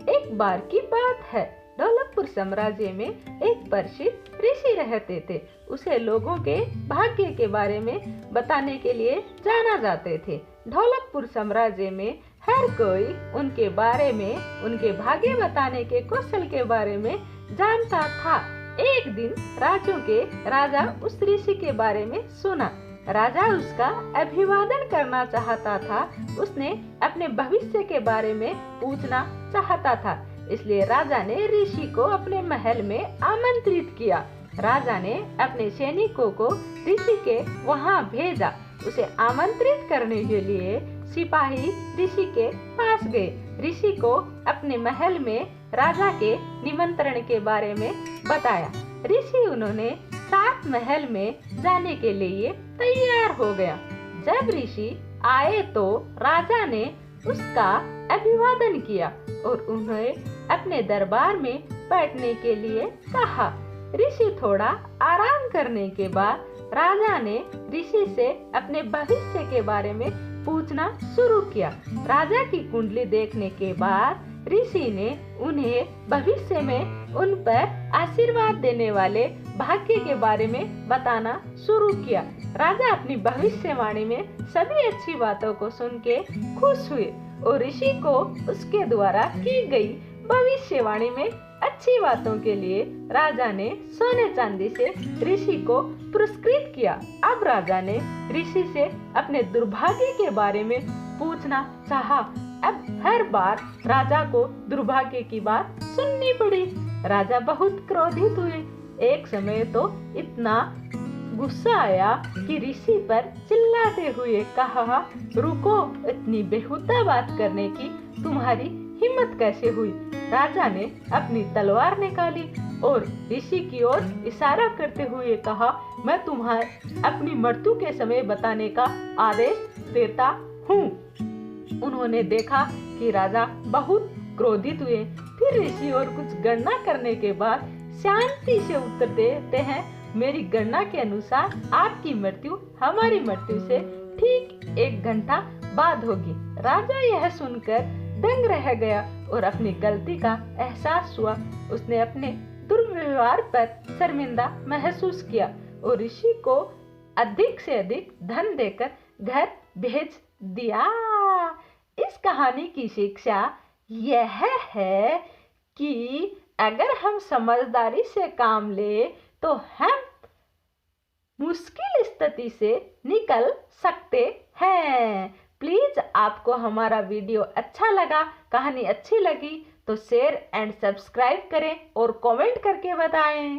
एक बार की बात है, ढोलकपुर साम्राज्य में एक प्रसिद्ध ऋषि रहते थे। उसे लोगों के भाग्य के बारे में बताने के लिए जाना जाते थे। ढोलकपुर साम्राज्य में हर कोई उनके बारे में, उनके भाग्य बताने के कौशल के बारे में जानता था। एक दिन राज्यों के राजा उस ऋषि के बारे में सुना। राजा उसका अभिवादन करना चाहता था। उसने अपने भविष्य के बारे में पूछना चाहता था, इसलिए राजा ने ऋषि को अपने महल में आमंत्रित किया। राजा ने अपने सैनिकों को ऋषि के वहां भेजा। उसे आमंत्रित करने के लिए सिपाही ऋषि के पास गए। ऋषि को अपने महल में राजा के निमंत्रण के बारे में बताया। ऋषि उन्होंने सात महल में जाने के लिए तैयार हो गया। जब ऋषि आए तो राजा ने उसका अभिवादन किया और उन्हें अपने दरबार में बैठने के लिए कहा। ऋषि थोड़ा आराम करने के बाद राजा ने ऋषि से अपने भविष्य के बारे में पूछना शुरू किया। राजा की कुंडली देखने के बाद ऋषि ने उन्हें भविष्य में उन पर आशीर्वाद देने वाले भाग्य के बारे में बताना शुरू किया। राजा अपनी भविष्यवाणी में सभी अच्छी बातों को सुन के खुश हुए और ऋषि को उसके द्वारा की गई भविष्यवाणी में अच्छी बातों के लिए राजा ने सोने चांदी से ऋषि को पुरस्कृत किया। अब राजा ने ऋषि से अपने दुर्भाग्य के बारे में पूछना चाहा। अब हर बार राजा को दुर्भाग्य की बात सुननी पड़ी। राजा बहुत क्रोधित हुए। एक समय तो इतना गुस्सा आया कि ऋषि पर चिल्लाते हुए कहा, रुको, इतनी बेहुदा बात करने की तुम्हारी हिम्मत कैसे हुई? राजा ने अपनी तलवार निकाली और ऋषि की ओर इशारा करते हुए कहा, मैं तुम्हें अपनी मृत्यु के समय बताने का आदेश देता हूँ। उन्होंने देखा कि राजा बहुत क्रोधित हुए। फिर ऋषि और कुछ गणना करने के बाद शांति से उत्तर देते हैं, मेरी गणना के अनुसार आपकी मृत्यु हमारी मृत्यु से ठीक 1 घंटा बाद होगी। राजा यह सुनकर दंग रह गया और अपनी गलती का एहसास हुआ। उसने अपने दुर्व्यवहार पर शर्मिंदा महसूस किया और ऋषि को अधिक से अधिक धन देकर घर भेज दिया। इस कहानी की शिक्षा यह है कि अगर हम समझदारी से काम ले तो हम मुश्किल स्थिति से निकल सकते हैं। प्लीज आपको हमारा वीडियो अच्छा लगा, कहानी अच्छी लगी तो शेयर एंड सब्सक्राइब करें और कमेंट करके बताएं।